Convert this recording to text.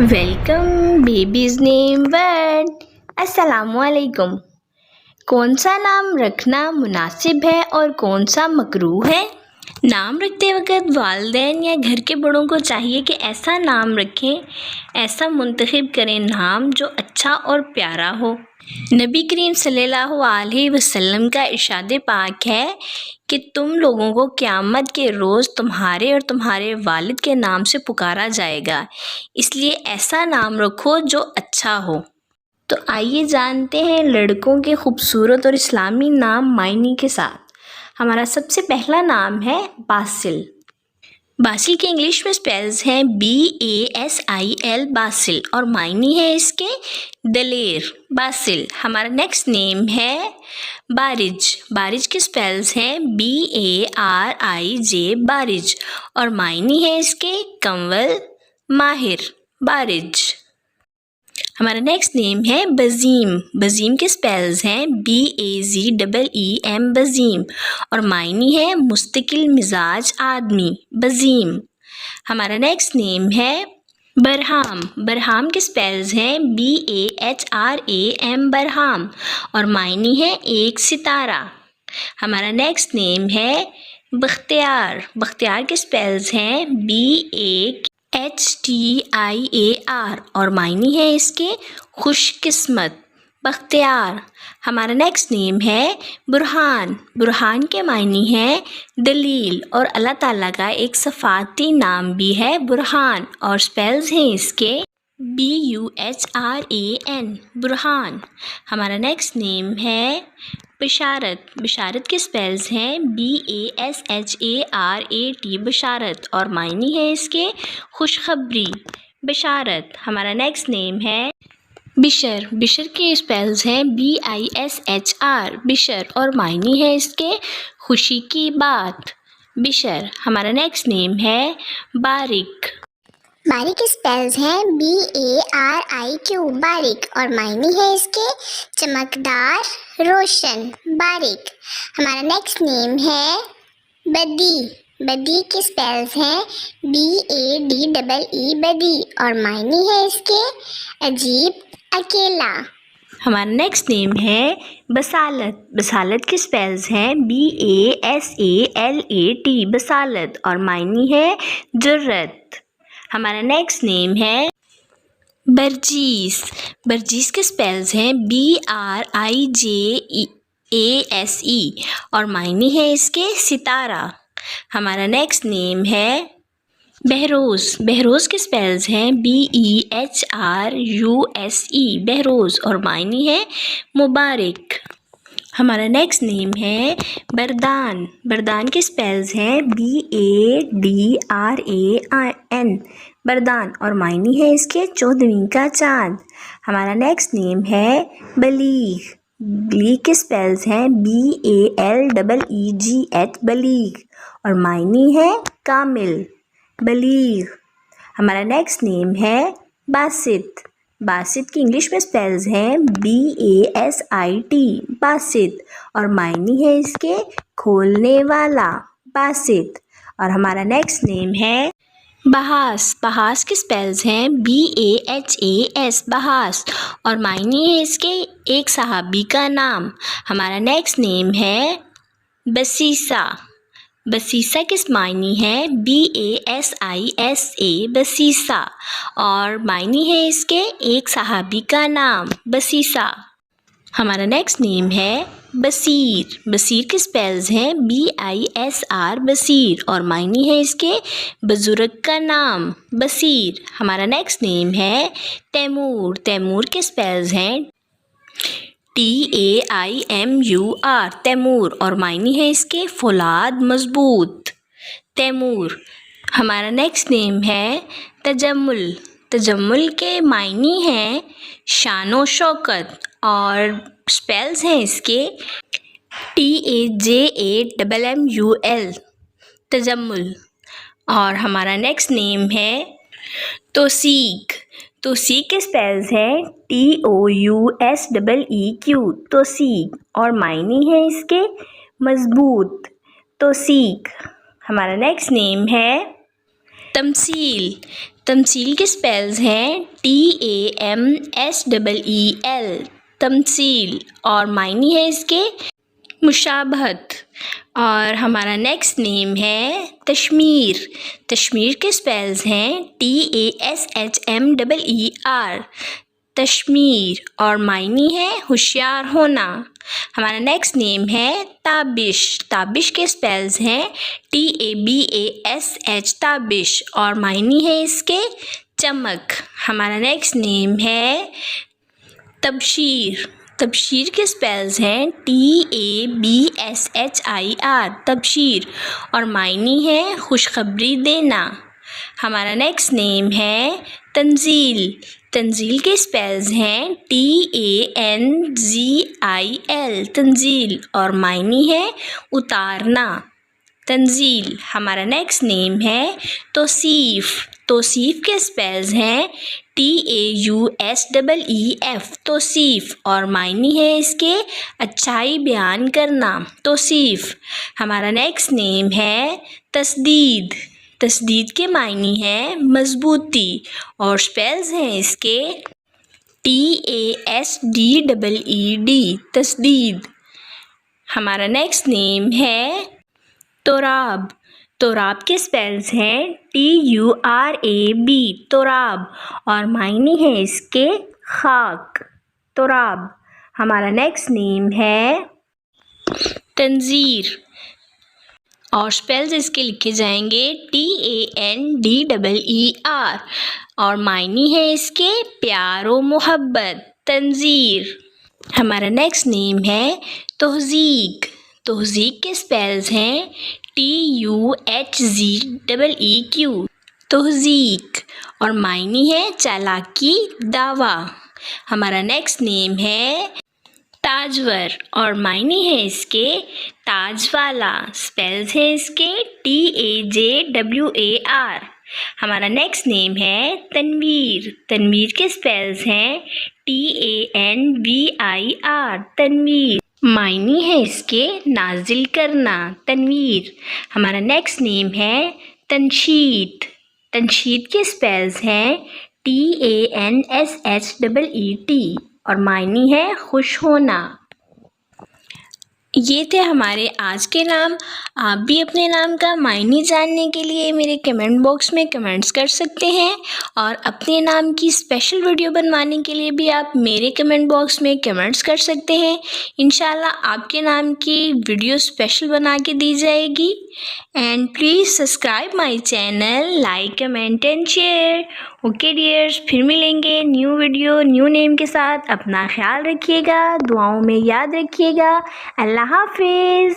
Welcome babies name word. अस्सलामु अलैकुम। कौन सा नाम रखना मुनासिब है और कौन सा मकरूह है? नाम रखते वक्त वालिदैन या घर के बड़ों को चाहिए कि ऐसा नाम रखें, ऐसा मुंतखब करें नाम जो अच्छा और प्यारा हो। नबी करीम सल्लल्लाहु अलैहि वसल्लम का इरशाद पाक है कि तुम लोगों को क़यामत के रोज़ तुम्हारे और तुम्हारे वालिद के नाम से पुकारा जाएगा, इसलिए ऐसा नाम रखो जो अच्छा हो। तो आइए जानते हैं लड़कों के खूबसूरत और इस्लामी नाम मायने के साथ। हमारा सबसे पहला नाम है बासिल। बासिल के इंग्लिश में स्पेल्स हैं BASIL बासिल और मायने है इसके दलेर बासिल। हमारा नेक्स्ट नेम है बारिज। बारिज के स्पेल्स हैं BARIJ बारिज और मायने है इसके कंवल माहिर बारिज। हमारा नेक्स्ट नेम है बज़ीम। बज़ीम के स्पेल्स हैं BAZEEM बज़ीम और मायने है मुस्तकिल मिजाज आदमी बज़ीम। हमारा नेक्स्ट नेम है बरहाम। बरहाम के स्पेल्स हैं BAHRAM बरहाम और मायने है एक सितारा। हमारा नेक्स्ट नेम है बख्तियार। बख्तियार के स्पेल्स हैं BAHTIAR और मायने है इसके खुशकिस्मत बख्तियार। हमारा नेक्स्ट नेम है बुरहान। बुरहान के मायने है दलील और अल्लाह ताला का एक सफ़ाती नाम भी है बुरहान और स्पेल्स हैं इसके BUHRAN बुरहान। हमारा नेक्स्ट नेम है बशारत। बशारत के स्पेल्स हैं BASHARAT बशारत और मायने है इसके खुशखबरी बशारत। हमारा नेक्स्ट नेम है बिशर। बिशर के स्पेल्स हैं BISHR बिशर और मायने है इसके खुशी की बात बिशर। हमारा नेक्स्ट नेम है बारिक। बारिक के स्पेल्स हैं BARIQ बारिक और मायने है इसके चमकदार रोशन बारिक। हमारा नेक्स्ट नेम है बदी। बदी के स्पेल्स हैं BADEE बदी और मायने है इसके अजीब अकेला। हमारा नेक्स्ट नेम है बसालत। बसालत के स्पेल्स हैं BASALAT बसालत और मायने है जुर्रत। हमारा नेक्स्ट नेम है बरजीस। बरजीस के स्पेल्स हैं BRIJASE और मायने है इसके सितारा। हमारा नेक्स्ट नेम है बहरोज़। बहरोज़ के स्पेल्स हैं BEHRUSE बहरोज़ और मायने है मुबारक। हमारा नेक्स्ट नेम है बरदान। बरदान के स्पेल्स हैं BADRAN बरदान और मायने है इसके 14वीं का चाँद। हमारा नेक्स्ट नेम है बलीग। बलीग के स्पेल्स हैं BALEEGH बलीग और मायने है कामिल बलीग। हमारा नेक्स्ट नेम है बासित। बासित की इंग्लिश में स्पेल्स हैं BASIT बासित और मायने है इसके खोलने वाला बासित। और हमारा नेक्स्ट नेम है बहास। बहास के स्पेल्स हैं BAHAS बहास और मायने है इसके एक सहाबी का नाम। हमारा नेक्स्ट नेम है बसीसा। बसीसा किस मायने है BASISA बसीसा और मायने है इसके एक सहाबी का नाम बसीसा। हमारा नेक्स्ट नेम है बसीर। बसीर के स्पेल्स हैं BISR बसीर और मायने है इसके बुजुर्ग का नाम बसीर। हमारा नेक्स्ट नेम है तैमूर। तैमूर के स्पेल्स हैं TAIMUR तैमूर और मायने है इसके फौलाद मजबूत तैमूर। हमारा नेक्स्ट नेम है तजम्मुल। तजम्मुल के मायने हैं शानो शौकत और स्पेल्स हैं इसके TAJAMMUL तजम्मुल। और हमारा नेक्स्ट नेम है तोसीक। तोसीक के स्पेल्स हैं TOUSEEQ तोसीक और मायने है इसके मजबूत तोसीक। हमारा नेक्स्ट नेम है تمثیل. تمثیل کے اسپیلز ہیں TAMSEEL. تمثیل اور معنی ہے اس کے مشابہت. اور ہمارا نیکسٹ نیم ہے تشمیر. تشمیر کے اسپیلز ہیں TASHMEER. تشمیر اور معنی ہے ہوشیار ہونا. ہمارا نیکسٹ نیم ہے تابش. تابش کے اسپیلز ہیں TABASH. تابش اور معنی ہے اس کے چمک. ہمارا نیکسٹ نیم ہے تبشیر. تبشیر کے اسپیلز ہیں TABSHIR. تبشیر اور معنی ہے خوشخبری دینا. ہمارا نیکسٹ نیم ہے تنزیل. تنزیل کے اسپیلز ہیں TANZIL. تنزیل اور معنی ہے اتارنا. تنزیل. ہمارا نیکسٹ نیم ہے توصیف. توصیف کے اسپیلز ہیں TAUSEEF. توصیف اور معنی ہے اس کے اچھائی بیان کرنا. توصیف. ہمارا نیکسٹ نیم ہے تسدید. تسدید کے معنی ہے مضبوطی اور اسپیلز ہیں اس کے TASDEED. تسدید. ہمارا نیکسٹ نیم ہے تراب. تراب کے اسپیلز ہیں TURAB. تراب اور معنی ہے اس کے خاک. تراب. ہمارا نیکسٹ نیم ہے تنظیر اور اسپیلز اس کے لکھے جائیں گے TANDEER اور معنی ہے اس کے پیار و محبت. تنظیر. ہمارا نیکسٹ نیم ہے تہذیق. تہذیق کے اسپیلز ہیں TUHZEEQ. تہذیق اور معنی ہے چالاکی دعویٰ. ہمارا نیکسٹ نیم ہے تاجور اور معنی ہے اس کے تاج والا. اسپیلز ہیں اس کے TAJWAR. ہمارا نیکسٹ نیم ہے تنویر. تنویر کے اسپیلز ہیں TANVIR. تنویر. معنی ہے اس کے نازل کرنا. تنویر. ہمارا نیکسٹ نیم ہے تنشیط. تنشیط کے اسپیلز ہیں TANSHEET اور معنی ہے خوش ہونا. یہ تھے ہمارے آج کے نام. آپ بھی اپنے نام کا معنی جاننے کے لیے میرے کمنٹ باکس میں کمنٹس کر سکتے ہیں اور اپنے نام کی اسپیشل ویڈیو بنوانے کے لیے بھی آپ میرے کمنٹ باکس میں کمنٹس کر سکتے ہیں. انشاءاللہ آپ کے نام کی ویڈیو اسپیشل بنا کے دی جائے گی. And please subscribe my channel, like, comment and share. Okay dears, پھر ملیں گے نیو ویڈیو نیو نیم کے ساتھ. اپنا خیال رکھیے گا, دعاؤں میں یاد رکھیے گا. اللہ حافظ.